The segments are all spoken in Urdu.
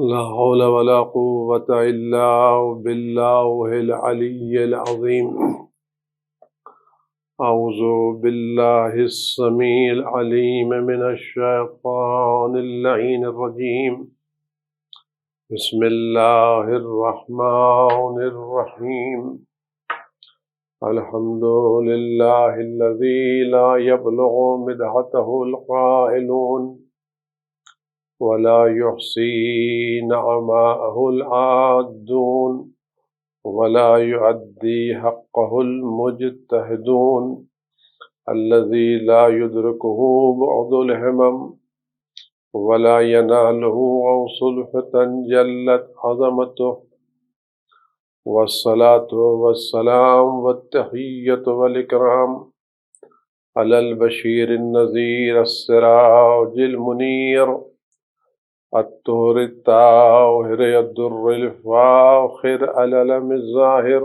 لا حول ولا قوة إلا بالله العلي العظيم. أعوذ بالله السميع العليم من الشيطان اللعين الرجيم. بسم الله الرحمن الرحيم. الحمد لله الذي لا يبلغ مدحته القائلون ولا يحصي نعماءه العادون ولا يؤدي حقه المجتهدون الذي لا يدركه بعض الهمم ولا يناله غوص الفتن جلت عظمته. والصلاة والسلام والتحية والإكرام على البشير النذير السراج المنير الطهر الطاهر الدر الفاخر العلم الظاهر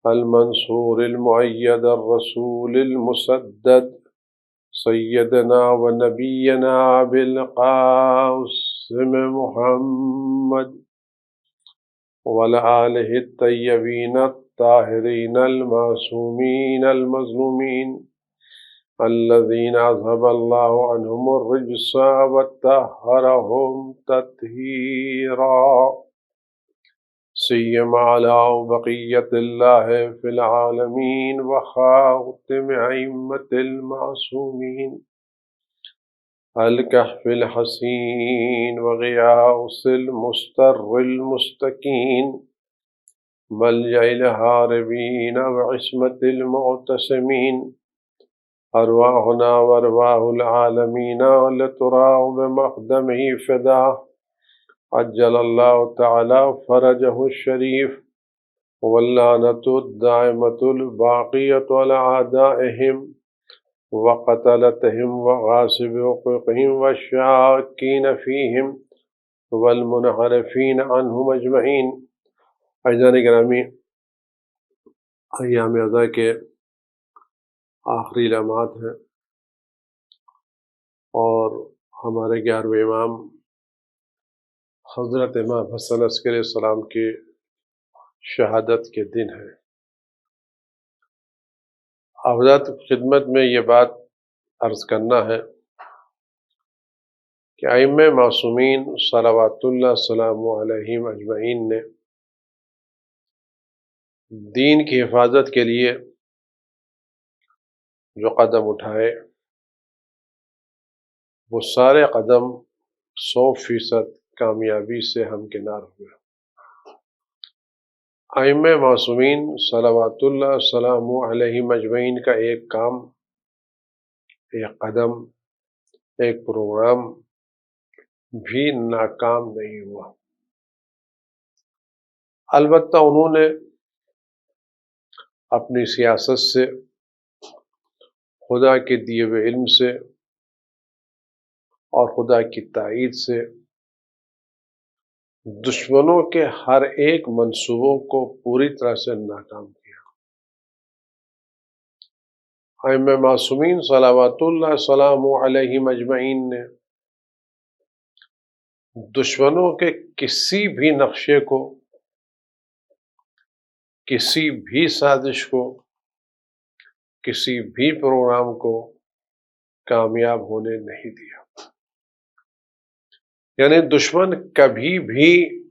المنصور المؤيد الرسول المسدد سيدنا ونبينا بالقاسم محمد وعلى آله الطيبين الطاهرين المعصومين المظلومين الذين أذهب الله عنهم الرجس وطهرهم تطهيرا، سيما على بقية الله في العالمين وخاتم أئمة المعصومين الكهف الحسين وغياث المستر المستكين ملجأ الهاربين وعصمة المعتصمين. أرواحنا وأرواح العالمين لتراه بمقدمه فداه، عجل الله تعالى فرجه الشريف. واللعنة الدائمة الباقية على أعدائهم وقتلتهم وغاصب حقوقهم والشاكين فيهم والمنحرفين عنهم أجمعين. عزیزان گرامی، ایام عزا کے آخری لمحات ہیں اور ہمارے 11ویں امام حضرت امام حسن عسکری علیہ السلام کی شہادت کے دن ہے۔ حضرت خدمت میں یہ بات عرض کرنا ہے کہ ائمہ معصومین صلوات اللہ السلام علیہم اجمعین نے دین کی حفاظت کے لیے جو قدم اٹھائے وہ سارے قدم 100% کامیابی سے ہمکنار ہوئے۔ ائمہ معصومین صلوات اللہ السلام علیہم اجمعین کا ایک کام، ایک قدم، ایک پروگرام بھی ناکام نہیں ہوا۔ البتہ انہوں نے اپنی سیاست سے، خدا کے دیے ہوئے علم سے اور خدا کی تائید سے دشمنوں کے ہر ایک منصوبوں کو پوری طرح سے ناکام کیا۔ ائمہ معصومین صلوات اللہ السلام علیہم اجمعین نے دشمنوں کے کسی بھی نقشے کو، کسی بھی سازش کو، کسی بھی پروگرام کو کامیاب ہونے نہیں دیا۔ یعنی دشمن کبھی بھی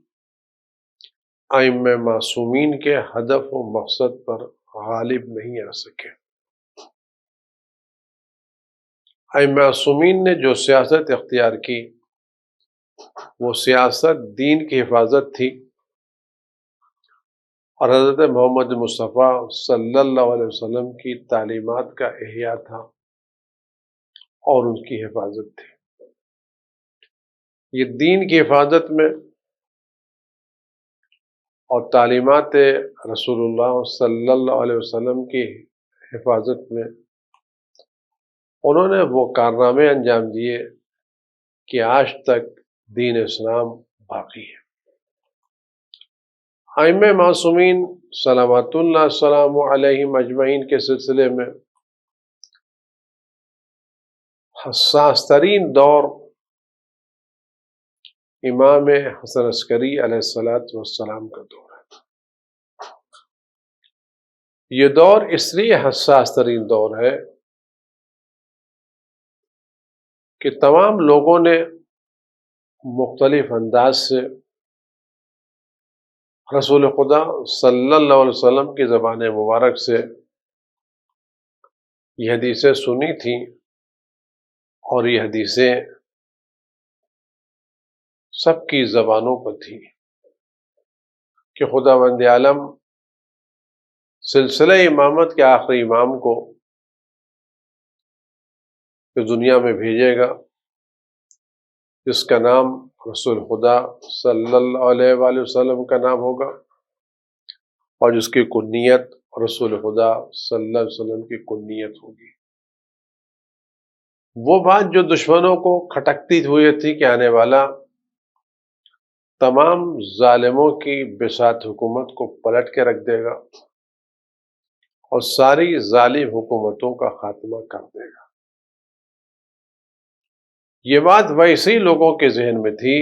ائمہ معصومین کے ہدف و مقصد پر غالب نہیں آ سکے۔ ائمہ معصومین نے جو سیاست اختیار کی وہ سیاست دین کی حفاظت تھی اور حضرت محمد مصطفیٰ صلی اللہ علیہ وسلم کی تعلیمات کا احیاء تھا اور ان کی حفاظت تھی۔ یہ دین کی حفاظت میں اور تعلیمات رسول اللہ صلی اللہ علیہ وسلم کی حفاظت میں انہوں نے وہ کارنامے انجام دیے کہ آج تک دین اسلام باقی ہے۔ ائمہ معصومین صلوات اللہ السلام علیہم اجمعین کے سلسلے میں حساس ترین دور امام حسن عسکری علیہ السلام کا دور ہے۔ یہ دور اس لیے حساس ترین دور ہے کہ تمام لوگوں نے مختلف انداز سے رسول خدا صلی اللہ علیہ وسلم کی زبان مبارک سے یہ حدیثیں سنی تھیں، اور یہ حدیثیں سب کی زبانوں پر تھیں کہ خداوند عالم سلسلہ امامت کے آخری امام کو اس دنیا میں بھیجے گا، جس کا نام رسول خدا صلی اللہ علیہ وآلہ وسلم کا نام ہوگا، اور جس کی کنیت رسول خدا صلی اللہ علیہ وسلم کی کنیت ہوگی۔ وہ بات جو دشمنوں کو کھٹکتی ہوئی تھی کہ آنے والا تمام ظالموں کی بساط حکومت کو پلٹ کے رکھ دے گا اور ساری ظالم حکومتوں کا خاتمہ کر دے گا۔ یہ بات ویسے ہی لوگوں کے ذہن میں تھی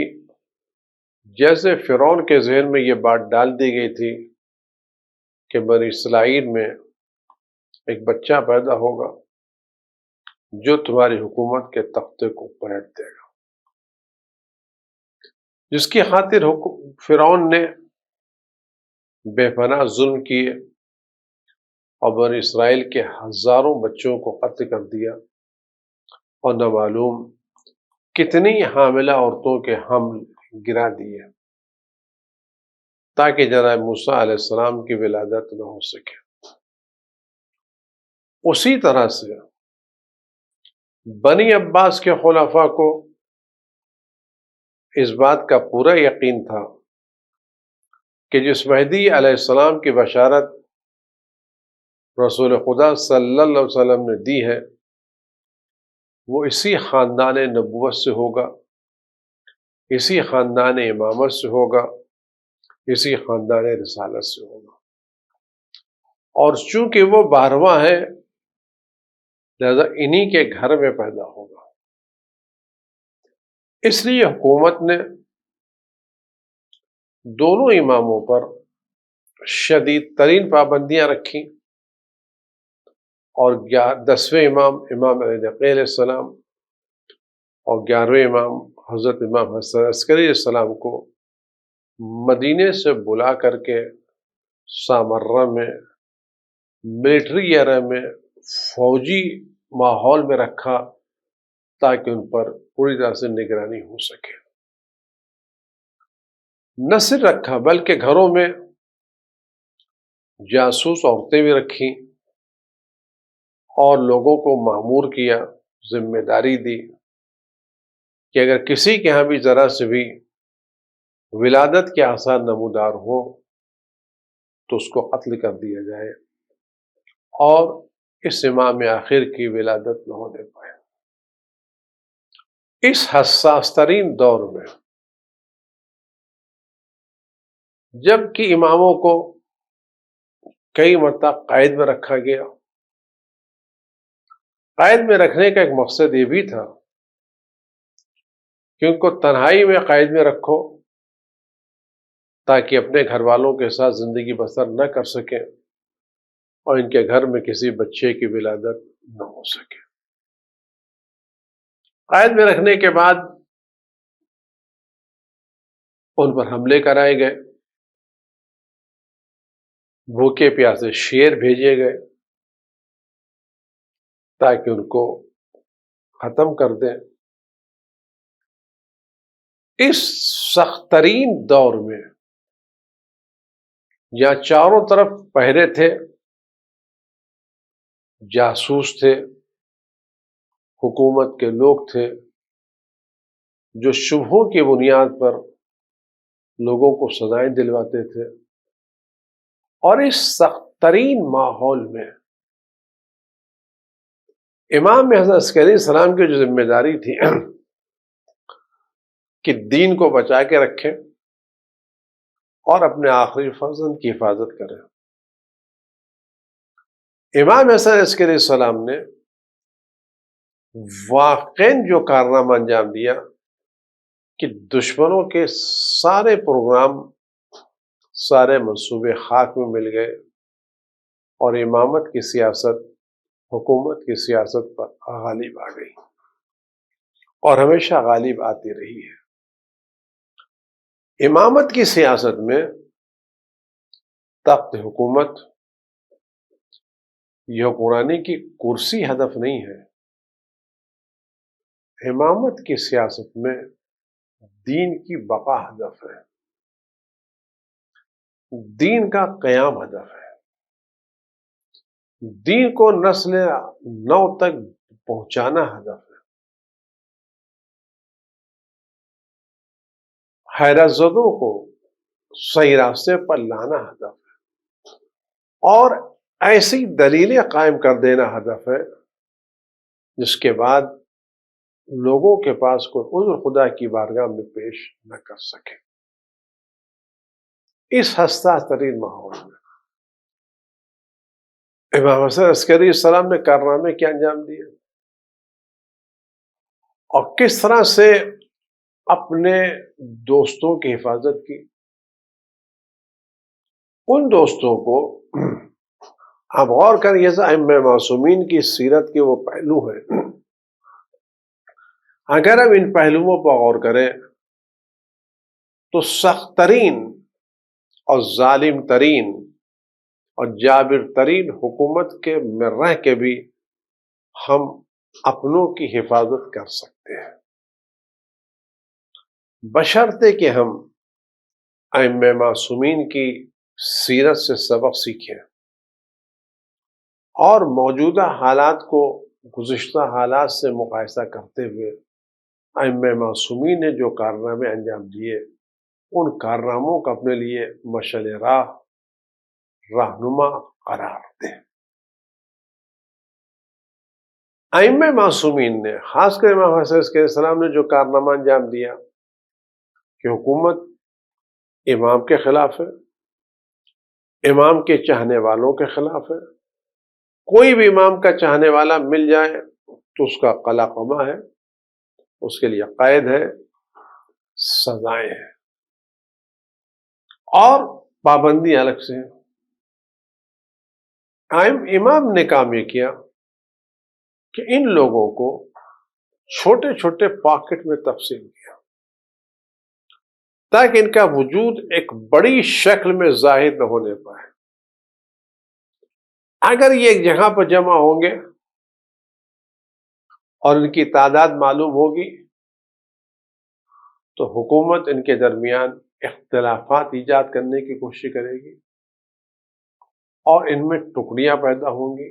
جیسے فرعون کے ذہن میں یہ بات ڈال دی گئی تھی کہ بنی اسرائیل میں ایک بچہ پیدا ہوگا جو تمہاری حکومت کے تختے کو پلٹ دے گا، جس کی خاطر فرعون نے بے پناہ ظلم کیے اور بنی اسرائیل کے ہزاروں بچوں کو قتل کر دیا، اور نہ معلوم کتنی حاملہ عورتوں کے حمل گرا دیے تاکہ جناب موسیٰ علیہ السلام کی ولادت نہ ہو سکے۔ اسی طرح سے بنی عباس کے خلفاء کو اس بات کا پورا یقین تھا کہ جس مہدی علیہ السلام کی بشارت رسول خدا صلی اللہ علیہ وسلم نے دی ہے وہ اسی خاندان نبوت سے ہوگا، اسی خاندان امامت سے ہوگا، اسی خاندان رسالت سے ہوگا، اور چونکہ وہ 12واں ہے لہذا انہی کے گھر میں پیدا ہوگا۔ اس لیے حکومت نے دونوں اماموں پر شدید ترین پابندیاں رکھی، اور 10ویں امام علیہ السلام اور 11ویں امام حضرت امام حسن عسکری علیہ السلام کو مدینے سے بلا کر کے سامرہ میں ملٹری ایریا میں فوجی ماحول میں رکھا تاکہ ان پر پوری طرح سے نگرانی ہو سکے۔ نہ صرف رکھا بلکہ گھروں میں جاسوس عورتیں بھی رکھیں اور لوگوں کو مأمور کیا، ذمہ داری دی کہ اگر کسی کے ہاں بھی ذرا سے بھی ولادت کے آثار نمودار ہو تو اس کو قتل کر دیا جائے اور اس امام آخر کی ولادت نہ ہونے پائے۔ اس حساس ترین دور میں جب کہ اماموں کو کئی مرتبہ قید میں رکھا گیا، قید میں رکھنے کا ایک مقصد یہ بھی تھا کہ ان کو تنہائی میں قید میں رکھو تاکہ اپنے گھر والوں کے ساتھ زندگی بسر نہ کر سکیں اور ان کے گھر میں کسی بچے کی ولادت نہ ہو سکے۔ قید میں رکھنے کے بعد ان پر حملے کرائے گئے، بھوکے پیاسے شیر بھیجے گئے تاکہ ان کو ختم کر دیں۔ اس سخت ترین دور میں جہاں چاروں طرف پہرے تھے، جاسوس تھے، حکومت کے لوگ تھے جو شبہوں کی بنیاد پر لوگوں کو سزائیں دلواتے تھے، اور اس سخت ترین ماحول میں امام حسن عسکری علیہ السلام کی جو ذمہ داری تھی کہ دین کو بچا کے رکھیں اور اپنے آخری فرزند کی حفاظت کریں، امام حسن عسکری علیہ السلام نے واقعاً جو کارنامہ انجام دیا کہ دشمنوں کے سارے پروگرام، سارے منصوبے خاک میں مل گئے اور امامت کی سیاست، حکومت کی سیاست پر غالب آ گئی اور ہمیشہ غالب آتی رہی ہے۔ امامت کی سیاست میں تخت حکومت یا حکمرانی کی کرسی ہدف نہیں ہے، امامت کی سیاست میں دین کی بقا ہدف ہے، دین کا قیام ہدف ہے، دین کو نسل نو تک پہنچانا ہدف ہے، حیرت زدوں کو صحیح راستے پر لانا ہدف ہے، اور ایسی دلیلیں قائم کر دینا ہدف ہے جس کے بعد لوگوں کے پاس کوئی عذر خدا کی بارگاہ میں پیش نہ کر سکے۔ اس حساس ترین ماحول میں امام حسن عسکری السلام نے کارنامے کیا انجام دیے اور کس طرح سے اپنے دوستوں کی حفاظت کی۔ ان دوستوں کو آپ غور کریں، یہ ائمہ معصومین کی سیرت کے وہ پہلو ہیں، اگر ہم ان پہلوؤں پر غور کریں تو سخت ترین اور ظالم ترین اور جابر ترین حکومت کے میں رہ کے بھی ہم اپنوں کی حفاظت کر سکتے ہیں، بشرطے کہ ہم ائمہ معصومین کی سیرت سے سبق سیکھیں اور موجودہ حالات کو گزشتہ حالات سے مقایسہ کرتے ہوئے ائمہ معصومین نے جو کارنامے انجام دیے ان کارناموں کو اپنے لیے مشعل راہ، رہنما قرار دیں۔ ائمہ معصومین نے، خاص کر امام حسن علیہ السلام نے جو کارنامہ انجام دیا کہ حکومت امام کے خلاف ہے، امام کے چاہنے والوں کے خلاف ہے، کوئی بھی امام کا چاہنے والا مل جائے تو اس کا قلع قمع ہے، اس کے لیے قید ہے، سزائیں ہیں اور پابندی الگ سے ہے۔ امام نے کام یہ کیا کہ ان لوگوں کو چھوٹے چھوٹے پاکٹ میں تقسیم کیا تاکہ ان کا وجود ایک بڑی شکل میں ظاہر نہ ہونے پائے۔ اگر یہ ایک جگہ پر جمع ہوں گے اور ان کی تعداد معلوم ہوگی تو حکومت ان کے درمیان اختلافات ایجاد کرنے کی کوشش کرے گی اور ان میں ٹکڑیاں پیدا ہوں گی،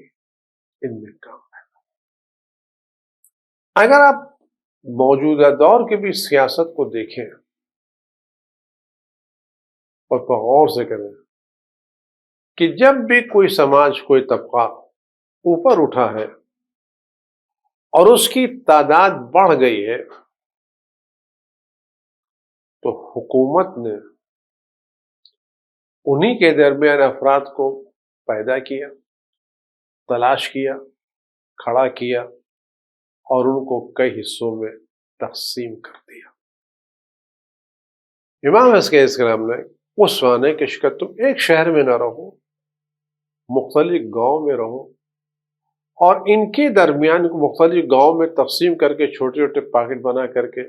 ان میں کام پیدا ہوگا۔ اگر آپ موجودہ دور کی بھی سیاست کو دیکھیں اور غور سے کریں کہ جب بھی کوئی سماج، کوئی طبقہ اوپر اٹھا ہے اور اس کی تعداد بڑھ گئی ہے تو حکومت نے انہی کے درمیان افراد کو پیدا کیا، تلاش کیا، کھڑا کیا اور ان کو کئی حصوں میں تقسیم کر دیا۔ امام حسن علیہ السلام نے اس وانے کہ تم ایک شہر میں نہ رہو، مختلف گاؤں میں رہو اور ان کے درمیان مختلف گاؤں میں تقسیم کر کے چھوٹے چھوٹے پاکٹ بنا کر کے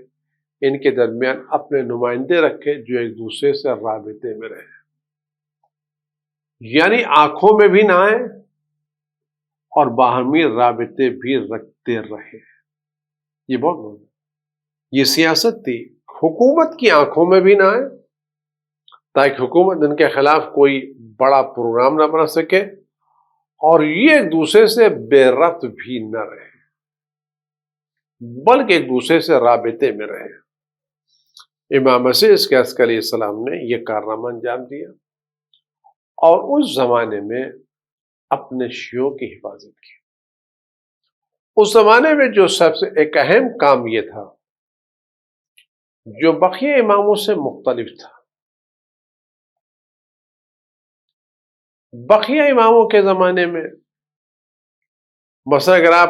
ان کے درمیان اپنے نمائندے رکھے جو ایک دوسرے سے رابطے میں رہے، یعنی آنکھوں میں بھی نہ آئے اور باہمی رابطے بھی رکھتے رہے۔ یہ بہت بہت یہ سیاست تھی، حکومت کی آنکھوں میں بھی نہ آئے تاکہ حکومت ان کے خلاف کوئی بڑا پروگرام نہ بنا سکے اور یہ ایک دوسرے سے بے ربط بھی نہ رہے بلکہ ایک دوسرے سے رابطے میں رہے۔ امام مسیح علیہ السلام نے یہ کارنامہ انجام دیا اور اس زمانے میں اپنے شیوعوں کی حفاظت کی۔ اس زمانے میں جو سب سے ایک اہم کام یہ تھا جو بقیہ اماموں سے مختلف تھا، بقیہ اماموں کے زمانے میں مثلا اگر آپ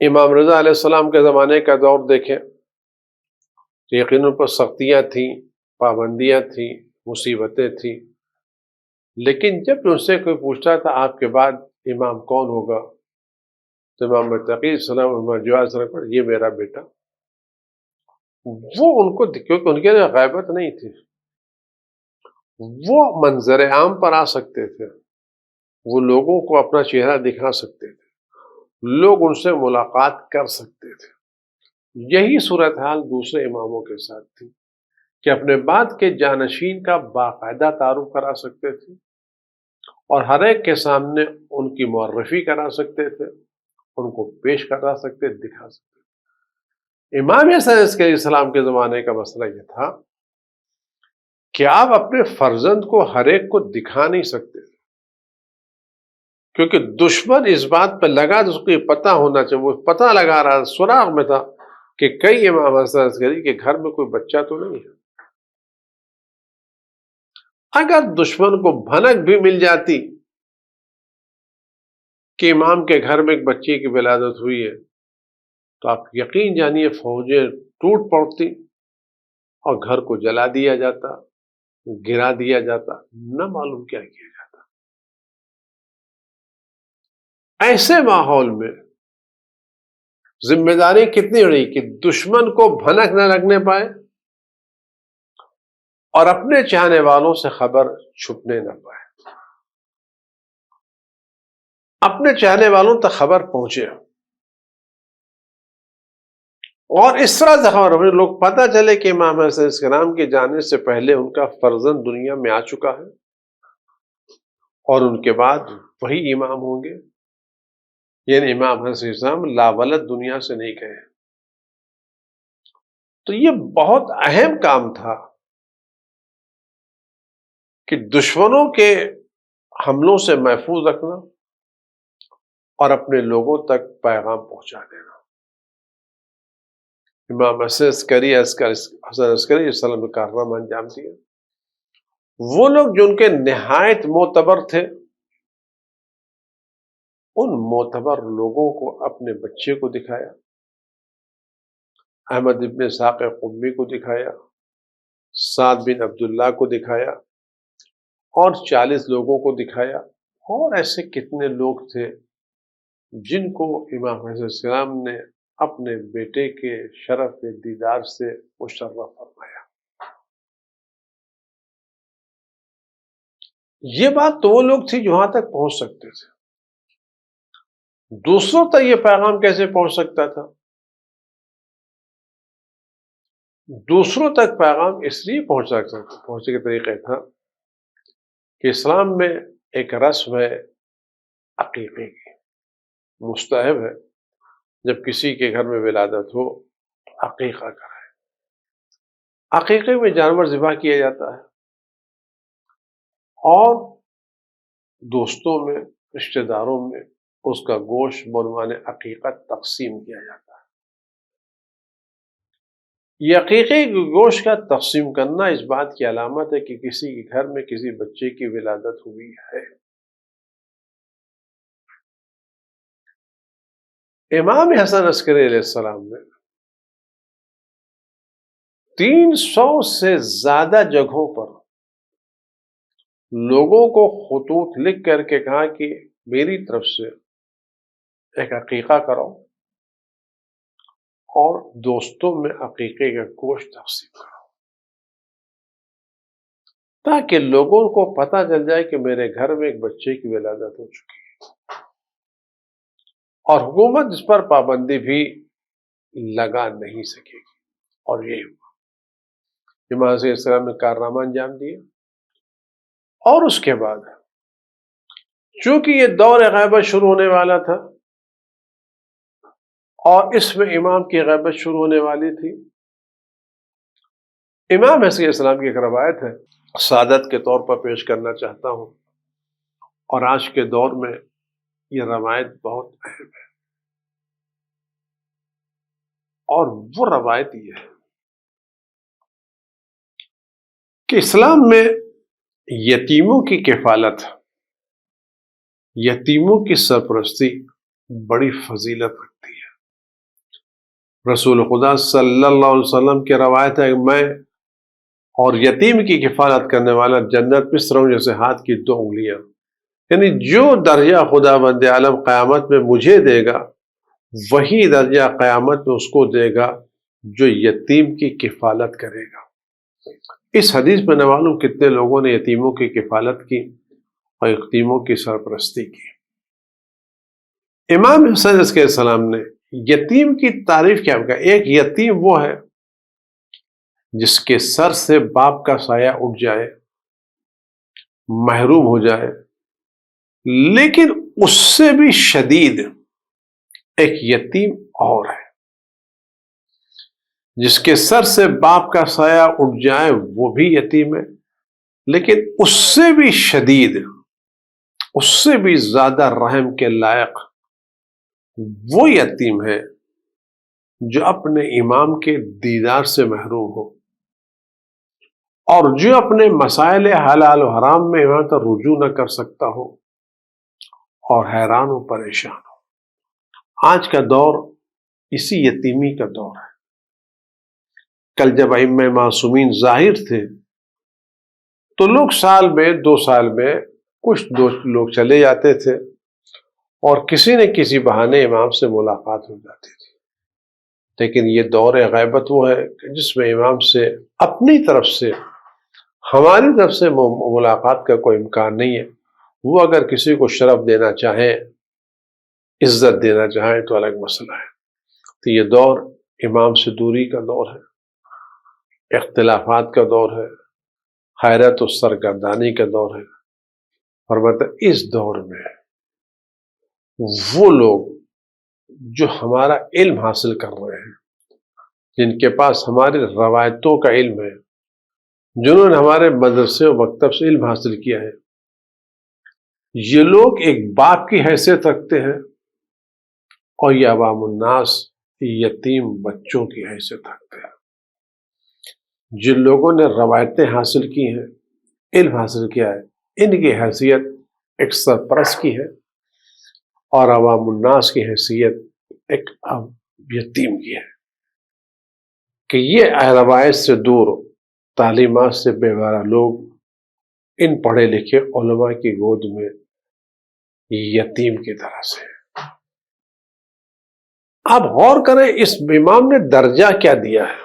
امام رضا علیہ السلام کے زمانے کا دور دیکھیں تو یقیناً ان پر سختیاں تھیں، پابندیاں تھیں، مصیبتیں تھیں، لیکن جب ان سے کوئی پوچھتا تھا آپ کے بعد امام کون ہوگا، تو امام تقی السلام، امام جواد السلام، یہ میرا بیٹا، وہ ان کو، کیونکہ ان کے لیے غیبت نہیں تھی، وہ منظر عام پر آ سکتے تھے، وہ لوگوں کو اپنا چہرہ دکھا سکتے تھے، لوگ ان سے ملاقات کر سکتے تھے۔ یہی صورتحال دوسرے اماموں کے ساتھ تھی کہ اپنے بعد کے جانشین کا باقاعدہ تعارف کرا سکتے تھے اور ہر ایک کے سامنے ان کی معرفی کرا سکتے تھے، ان کو پیش کرا سکتے، دکھا سکتے۔ امام حسن علیہ السلام کے زمانے کا مسئلہ یہ تھا کہ آپ اپنے فرزند کو ہر ایک کو دکھا نہیں سکتے، کیونکہ دشمن اس بات پہ لگا تو اس کو یہ پتہ ہونا چاہیے، وہ پتہ لگا رہا، سراغ میں تھا کہ کئی امام حسن عسکری کے گھر میں کوئی بچہ تو نہیں ہے۔ اگر دشمن کو بھنک بھی مل جاتی کہ امام کے گھر میں ایک بچے کی ولادت ہوئی ہے، تو آپ یقین جانیے فوجیں ٹوٹ پڑتی اور گھر کو جلا دیا جاتا، گرا دیا جاتا، نہ معلوم کیا کیا جاتا۔ ایسے ماحول میں ذمہ داری کتنی بڑی کہ دشمن کو بھنک نہ لگنے پائے اور اپنے چاہنے والوں سے خبر چھپنے نہ پائے، اپنے چاہنے والوں تک خبر پہنچے، اور اس طرح سے خبر ہمیں لوگ پتہ چلے کہ امام حسن السلام کے جانے سے پہلے ان کا فرزند دنیا میں آ چکا ہے اور ان کے بعد وہی امام ہوں گے، یعنی امام حسن السلام لاولد دنیا سے نہیں گئے۔ تو یہ بہت اہم کام تھا کہ دشمنوں کے حملوں سے محفوظ رکھنا اور اپنے لوگوں تک پیغام پہنچا دینا۔ امام حسن عسکری السلام نے کارنامہ انجام دیا۔ وہ لوگ جو ان کے نہایت معتبر تھے، ان معتبر لوگوں کو اپنے بچے کو دکھایا، احمد ابن اسحاق قمی کو دکھایا، سعد بن عبداللہ کو دکھایا، اور 40 لوگوں کو دکھایا، اور ایسے کتنے لوگ تھے جن کو امام حسن السلام نے اپنے بیٹے کے شرف دیدار سے مشرف فرمایا۔ یہ بات تو وہ لوگ تھی جو وہاں تک پہنچ سکتے تھے۔ دوسروں تک یہ پیغام کیسے پہنچ سکتا تھا؟ دوسروں تک پیغام اس لیے پہنچ سکتا تھا، پہنچنے کا طریقہ تھا کہ اسلام میں ایک رسم ہے عقیقے کی، مستحب ہے جب کسی کے گھر میں ولادت ہو عقیقہ کرائے۔ عقیقے میں جانور ذبح کیا جاتا ہے اور دوستوں میں، رشتہ داروں میں اس کا گوشت بعنوان عقیقت تقسیم کیا جاتا ہے۔ یہ عقیقے کے گوشت کا تقسیم کرنا اس بات کی علامت ہے کہ کسی کے گھر میں کسی بچے کی ولادت ہوئی ہے۔ امام حسن عسکری علیہ السلام نے 300 سے زیادہ جگہوں پر لوگوں کو خطوط لکھ کر کے کہا کہ میری طرف سے ایک عقیقہ کراؤ اور دوستوں میں عقیقے کا گوشت تقسیم کراؤ، تاکہ لوگوں کو پتہ چل جائے کہ میرے گھر میں ایک بچے کی ولادت ہو چکی ہے، اور حکومت اس پر پابندی بھی لگا نہیں سکے گی۔ اور یہی ہوا، امام علیہ السلام نے کارنامہ انجام دیا، اور اس کے بعد چونکہ یہ دور غیبت شروع ہونے والا تھا اور اس میں امام کی غیبت شروع ہونے والی تھی، امام حسن علیہ السلام کی ایک روایت ہے، سعادت کے طور پر پیش کرنا چاہتا ہوں، اور آج کے دور میں یہ روایت بہت اہم ہے، اور وہ روایت یہ ہے کہ اسلام میں یتیموں کی کفالت، یتیموں کی سرپرستی بڑی فضیلت رکھتی ہے۔ رسول خدا صلی اللہ علیہ وسلم کی روایت ہے کہ میں اور یتیم کی کفالت کرنے والا جنت میں اس طرح جیسے ہاتھ کی 2 انگلیاں. یعنی جو درجہ خدا بند عالم قیامت میں مجھے دے گا وہی درجہ قیامت میں اس کو دے گا جو یتیم کی کفالت کرے گا. اس حدیث میں نہ معلوم کتنے لوگوں نے یتیموں کی کفالت کی اور یتیموں کی سرپرستی کی. امام حسین علیہ السلام نے یتیم کی تعریف کیا کہا؟ ایک یتیم وہ ہے جس کے سر سے باپ کا سایہ اٹھ جائے، محروم ہو جائے، لیکن اس سے بھی شدید ایک یتیم اور ہے. جس کے سر سے باپ کا سایہ اٹھ جائے وہ بھی یتیم ہے، لیکن اس سے بھی شدید، اس سے بھی زیادہ رحم کے لائق وہ یتیم ہے جو اپنے امام کے دیدار سے محروم ہو اور جو اپنے مسائل حلال و حرام میں امام تک رجوع نہ کر سکتا ہو اور حیران و پریشان ہو. آج کا دور اسی یتیمی کا دور ہے. کل جب ائمہ معصومین ظاہر تھے تو لوگ سال میں 2 سال میں کچھ 2 لوگ چلے جاتے تھے اور کسی نہ کسی بہانے امام سے ملاقات ہو جاتی تھی. لیکن یہ دور غیبت وہ ہے کہ جس میں امام سے اپنی طرف سے، ہماری طرف سے ملاقات کا کوئی امکان نہیں ہے. وہ اگر کسی کو شرف دینا چاہیں، عزت دینا چاہیں تو الگ مسئلہ ہے. تو یہ دور امام سے دوری کا دور ہے، اختلافات کا دور ہے، حیرت و سرگردانی کا دور ہے. فرماتا اس دور میں وہ لوگ جو ہمارا علم حاصل کر رہے ہیں، جن کے پاس ہماری روایتوں کا علم ہے، جنہوں نے ہمارے مدرسے و مکتب سے علم حاصل کیا ہے، یہ لوگ ایک باپ کی حیثیت رکھتے ہیں اور یہ عوام الناس یتیم بچوں کی حیثیت رکھتے ہیں. جن لوگوں نے روایتیں حاصل کی ہیں، علم حاصل کیا ہے، ان کی حیثیت ایک سرپرست کی ہے اور عوام الناس کی حیثیت ایک یتیم کی ہے کہ یہ روایت سے دور، تعلیمات سے بیگانہ لوگ ان پڑھے لکھے علماء کی گود میں یتیم کی طرح سے. آپ غور کریں اس امام نے درجہ کیا دیا ہے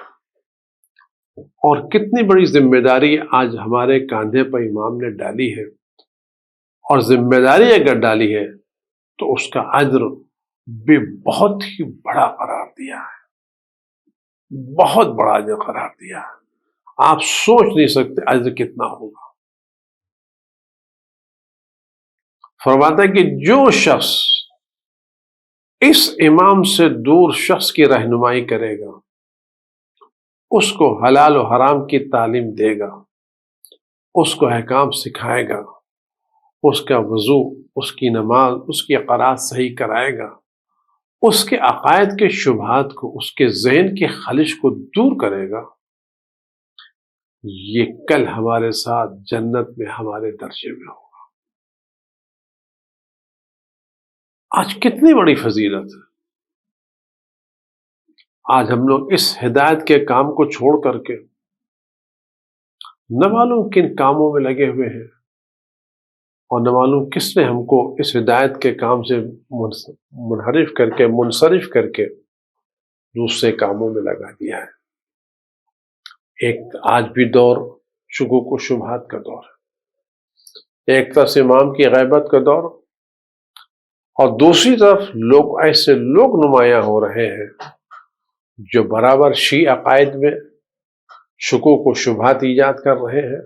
اور کتنی بڑی ذمہ داری آج ہمارے کاندھے پر امام نے ڈالی ہے. اور ذمہ داری اگر ڈالی ہے تو اس کا اجر بھی بہت ہی بڑا قرار دیا ہے، بہت بڑا اجر قرار دیا ہے. آپ سوچ نہیں سکتے اجر کتنا ہوگا. فرماتا ہے کہ جو شخص اس امام سے دور شخص کی رہنمائی کرے گا، اس کو حلال و حرام کی تعلیم دے گا، اس کو احکام سکھائے گا، اس کا وضو، اس کی نماز، اس کی قرات صحیح کرائے گا، اس کے عقائد کے شبہات کو، اس کے ذہن کی خلش کو دور کرے گا، یہ کل ہمارے ساتھ جنت میں ہمارے درجے میں ہوگا. آج کتنی بڑی فضیلت ہے. آج ہم لوگ اس ہدایت کے کام کو چھوڑ کر کے نہ معلوم کن کاموں میں لگے ہوئے ہیں اور نہ معلوم کس نے ہم کو اس ہدایت کے کام سے منصرف کر کے دوسرے کاموں میں لگا دیا ہے. ایک آج بھی دور شکوک و شبہات کا دور ہے، ایک طرف امام کی غیبت کا دور اور دوسری طرف لوگ ایسے لوگ نمایاں ہو رہے ہیں جو برابر شیعی عقائد میں شکوک و شبہات ایجاد کر رہے ہیں،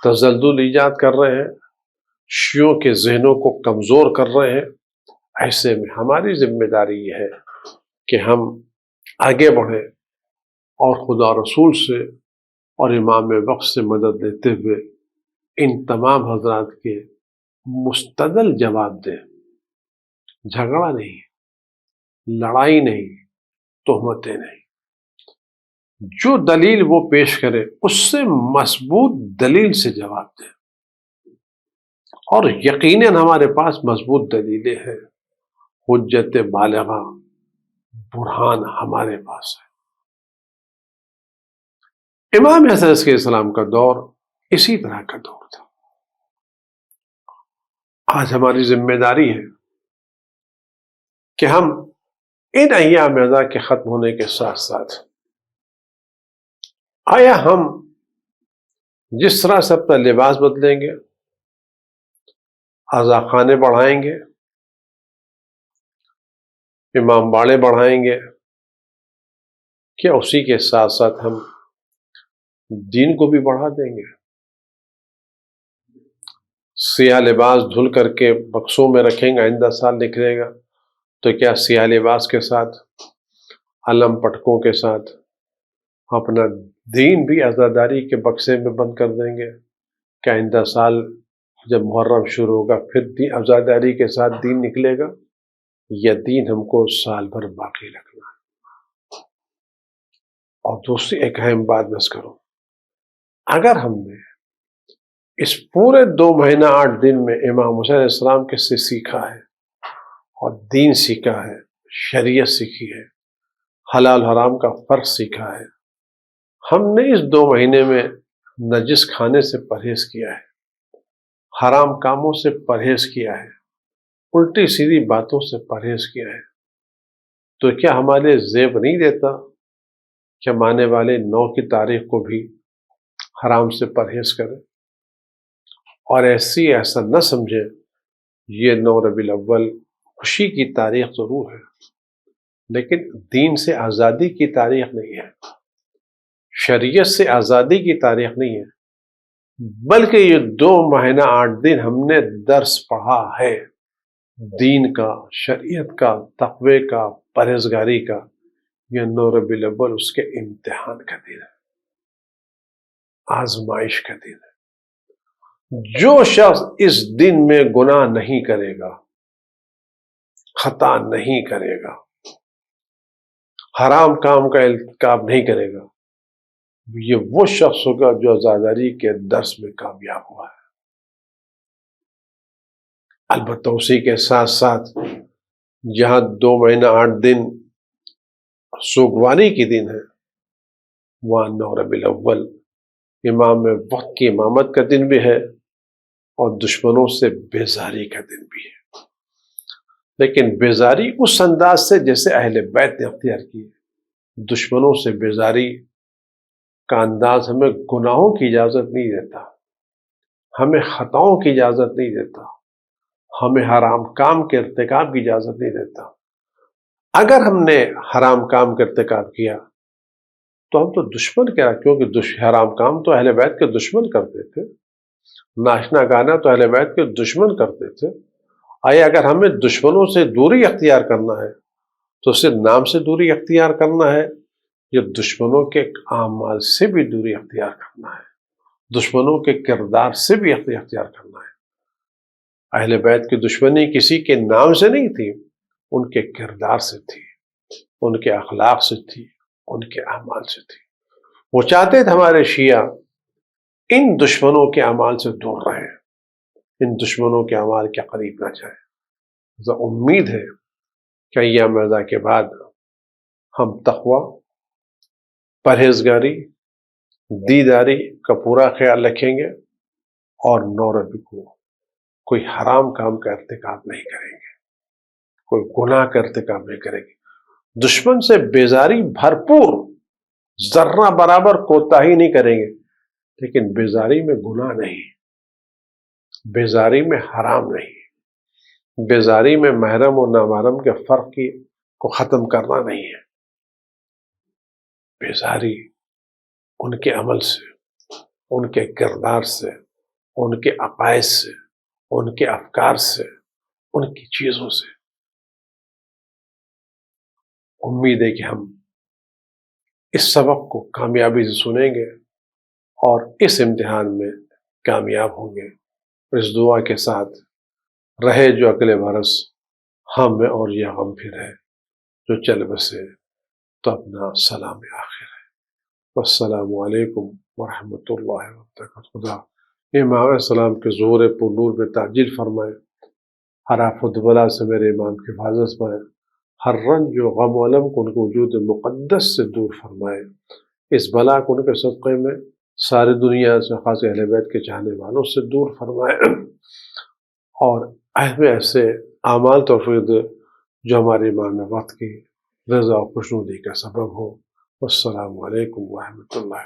تزلزل ایجاد کر رہے ہیں، شیعوں کے ذہنوں کو کمزور کر رہے ہیں. ایسے میں ہماری ذمہ داری یہ ہے کہ ہم آگے بڑھیں اور خدا رسول سے اور امام وقت سے مدد لیتے ہوئے ان تمام حضرات کے مستدل جواب دیں. جھگڑا نہیں، لڑائی نہیں، تہمتیں نہیں. جو دلیل وہ پیش کرے اس سے مضبوط دلیل سے جواب دیں. اور یقیناً ہمارے پاس مضبوط دلیلیں ہیں، حجت بالغہ برہان ہمارے پاس ہے۔ امام حسن علیہ السلام کا دور اسی طرح کا دور تھا۔ آج ہماری ذمہ داری ہے کہ ہم ان ایام اعزا کے ختم ہونے کے ساتھ ساتھ آیا ہم جس طرح سے اپنا لباس بدلیں گے، اعضا خانے بڑھائیں گے، امام باڑے بڑھائیں گے، کیا اسی کے ساتھ ساتھ ہم دین کو بھی بڑھا دیں گے؟ سیاہ لباس دھل کر کے بکسوں میں رکھیں گے، آئندہ سال نکلے گا تو کیا سیاہ لباس کے ساتھ، علم پٹکوں کے ساتھ اپنا دین بھی عزاداری کے بکسے میں بند کر دیں گے؟ کہ آئندہ سال جب محرم شروع ہوگا پھر عزاداری کے ساتھ دین نکلے گا، یا دین ہم کو سال بھر باقی رکھنا ہے؟ اور دوسری ایک اہم بات بس کروں، اگر ہم نے اس پورے 2 مہینہ 8 دن میں امام حسین علیہ السلام کے سے سیکھا ہے اور دین سیکھا ہے، شریعت سیکھی ہے، حلال حرام کا فرق سیکھا ہے، ہم نے اس 2 مہینے میں نجس کھانے سے پرہیز کیا ہے، حرام کاموں سے پرہیز کیا ہے، الٹی سیدھی باتوں سے پرہیز کیا ہے، تو کیا ہمارے زیب نہیں دیتا کہ ہم آنے والے 9 کی تاریخ کو بھی حرام سے پرہیز کریں؟ اور ایسا نہ سمجھے یہ 9 ربیع الاول خوشی کی تاریخ ضرور ہے، لیکن دین سے آزادی کی تاریخ نہیں ہے، شریعت سے آزادی کی تاریخ نہیں ہے، بلکہ یہ 2 مہینہ 8 دن ہم نے درس پڑھا ہے دین کا، شریعت کا، تقوی کا، پرہیزگاری کا۔ یہ 9 ربیع الاول اس کے امتحان کا دن ہے، آزمائش کا دن ہے۔ جو شخص اس دن میں گناہ نہیں کرے گا، خطا نہیں کرے گا، حرام کام کا ارتکاب نہیں کرے گا، یہ وہ شخص ہوگا جو عزاداری کے درس میں کامیاب ہوا ہے۔ البتہ اسی کے ساتھ ساتھ جہاں 2 مہینہ 8 دن سوگواری کی دن ہے، وہاں 9 ربیع الاول امام وقت کی امامت کا دن بھی ہے اور دشمنوں سے بیزاری کا دن بھی ہے، لیکن بیزاری اس انداز سے جیسے اہل بیت نے اختیار کی ہے۔ دشمنوں سے بیزاری کا انداز ہمیں گناہوں کی اجازت نہیں دیتا، ہمیں خطاؤں کی اجازت نہیں دیتا، ہمیں حرام کام کے ارتکاب کی اجازت نہیں دیتا۔ اگر ہم نے حرام کام کا ارتکاب کیا تو ہم تو دشمن کیا، کیونکہ حرام کام تو اہل بیت کے دشمن کرتے تھے، ناشنا گانا تو اہل بیت کے دشمن کرتے تھے۔ آیا اگر ہمیں دشمنوں سے دوری اختیار کرنا ہے تو صرف نام سے دوری اختیار کرنا ہے، یا دشمنوں کے اعمال سے بھی دوری اختیار کرنا ہے، دشمنوں کے کردار سے بھی اختیار کرنا ہے؟ اہل بیت کی دشمنی کسی کے نام سے نہیں تھی، ان کے کردار سے تھی، ان کے اخلاق سے تھی، ان کے اعمال سے تھی۔ وہ چاہتے تھے ہمارے شیعہ ان دشمنوں کے اعمال سے دور رہیں، ان دشمنوں کے اعمال کے قریب نہ جائیں۔ امید ہے کہ ایام اعزا کے بعد ہم تقوی، پرہیزگاری، دیداری کا پورا خیال رکھیں گے اور 9 ربیع کو کوئی حرام کام کا ارتکاب نہیں کریں گے، کوئی گناہ کا ارتکاب نہیں کریں گے، دشمن سے بیزاری بھرپور، ذرہ برابر کوتاہی نہیں کریں گے، لیکن بیزاری میں گناہ نہیں، بیزاری میں حرام نہیں، بیزاری میں محرم و نامحرم کے فرق کو ختم کرنا نہیں ہے۔ بیزاری ان کے عمل سے، ان کے کردار سے، ان کے عقائد سے، ان کے افکار سے، ان کی چیزوں سے۔ امید ہے کہ ہم اس سبق کو کامیابی سے سنیں گے اور اس امتحان میں کامیاب ہوں گے۔ اس دعا کے ساتھ رہے جو اگلے برس ہم میں اور یہ غم پھر ہے، جو چل بسے تو اپنا سلام آخر ہے۔ والسلام علیکم ورحمۃ اللہ وبرکاتہ۔ خدا امام علیہ السلام کے ظہور پر نور میں تعجیل فرمائے، ہر آفت بلا سے میرے امام کی حفاظت فرمائے، ہر رنج و غم و علم کو ان کے وجود مقدس سے دور فرمائے، اس بلا کو ان کے صدقے میں ساری دنیا سے خاص اہل بیت کے چاہنے والوں سے دور فرمائے، اور ہمیں ایسے اعمال توفیق دے جو ہمارے امام وقت کی رضا و خوشنودی کا سبب ہو۔ والسلام علیکم ورحمۃ اللہ۔